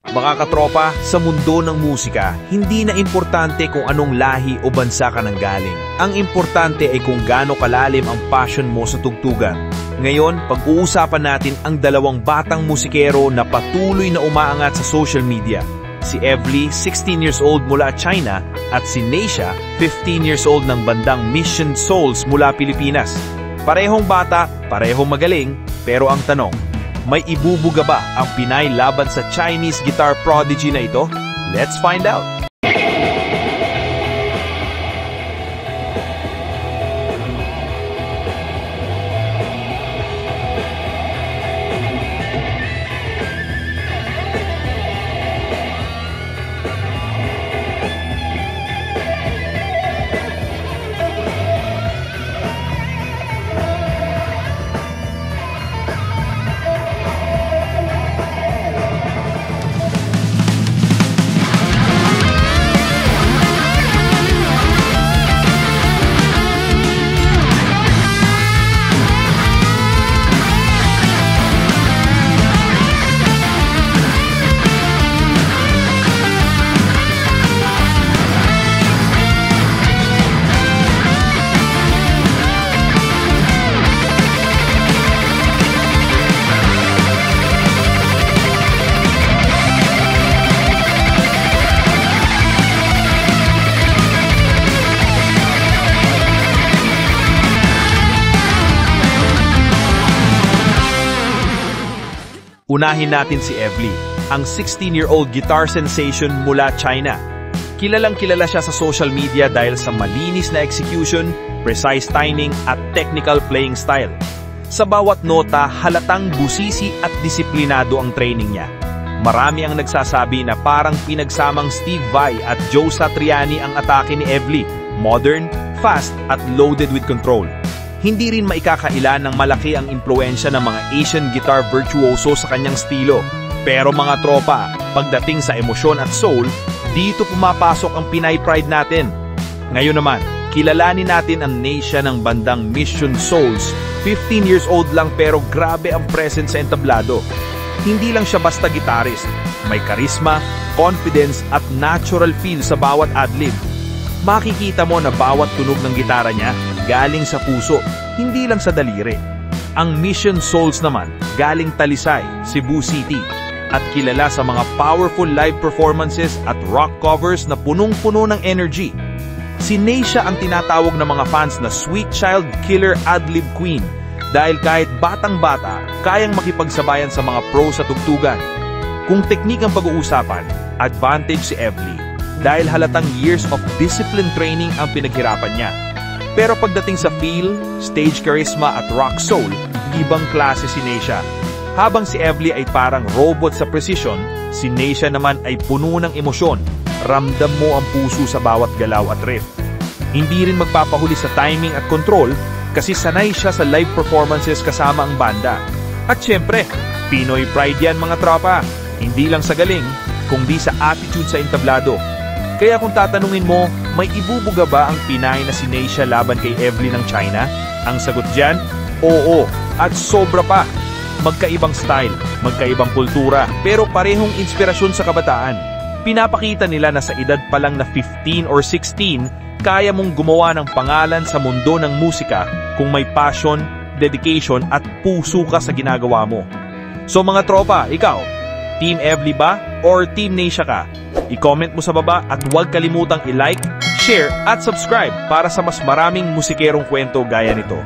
Mga katropa, sa mundo ng musika, hindi na importante kung anong lahi o bansa ka nang galing. Ang importante ay kung gaano kalalim ang passion mo sa tugtugan. Ngayon, pag-uusapan natin ang dalawang batang musikero na patuloy na umaangat sa social media. Si Evely, 16 years old mula China, at si Neisha, 15 years old ng bandang Mission Souls mula Pilipinas. Parehong bata, parehong magaling, pero ang tanong, may ibubuga ba ang Pinay laban sa Chinese guitar prodigy na ito? Let's find out! Unahin natin si Evely, ang 16-year-old guitar sensation mula China. Kilalang kilala siya sa social media dahil sa malinis na execution, precise timing at technical playing style. Sa bawat nota, halatang busisi at disiplinado ang training niya. Marami ang nagsasabi na parang pinagsamang Steve Vai at Joe Satriani ang atake ni Evely, modern, fast at loaded with control. Hindi rin maikakaila ng malaki ang impluensya ng mga Asian guitar virtuoso sa kanyang estilo. Pero mga tropa, pagdating sa emosyon at soul, dito pumapasok ang Pinay pride natin. Ngayon naman, kilalanin natin ang Neisha ng bandang Mission Souls. 15 years old lang pero grabe ang presence sa entablado. Hindi lang siya basta guitarist, may karisma, confidence at natural feel sa bawat adlib. Makikita mo na bawat tunog ng gitara niya galing sa puso, hindi lang sa daliri. Ang Mission Souls naman galing Talisay, Cebu City, at kilala sa mga powerful live performances at rock covers na punong-puno ng energy. Si Neisha ang tinatawag ng mga fans na Sweet Child Killer Adlib Queen dahil kahit batang-bata, kayang makipagsabayan sa mga pro sa tugtugan. Kung teknik ang pag-uusapan, advantage si Evely dahil halatang years of discipline training ang pinaghirapan niya. Pero pagdating sa feel, stage charisma at rock soul, ibang klase si Neisha. Habang si Evely ay parang robot sa precision, si Neisha naman ay puno ng emosyon. Ramdam mo ang puso sa bawat galaw at riff. Hindi rin magpapahuli sa timing at control kasi sanay siya sa live performances kasama ang banda. At syempre, Pinoy pride yan mga tropa. Hindi lang sa galing, kundi sa attitude sa entablado. Kaya kung tatanungin mo, may ibubuga ba ang Pinay na si Neisha laban kay Evely ng China? Ang sagot dyan, oo, at sobra pa. Magkaibang style, magkaibang kultura, pero parehong inspirasyon sa kabataan. Pinapakita nila na sa edad pa lang na 15 or 16, kaya mong gumawa ng pangalan sa mundo ng musika kung may passion, dedication at puso ka sa ginagawa mo. So mga tropa, ikaw, Team Evely ba or Team Neisha ka? I-comment mo sa baba at huwag kalimutang i-like, share at subscribe para sa mas maraming musikerong kwento gaya nito.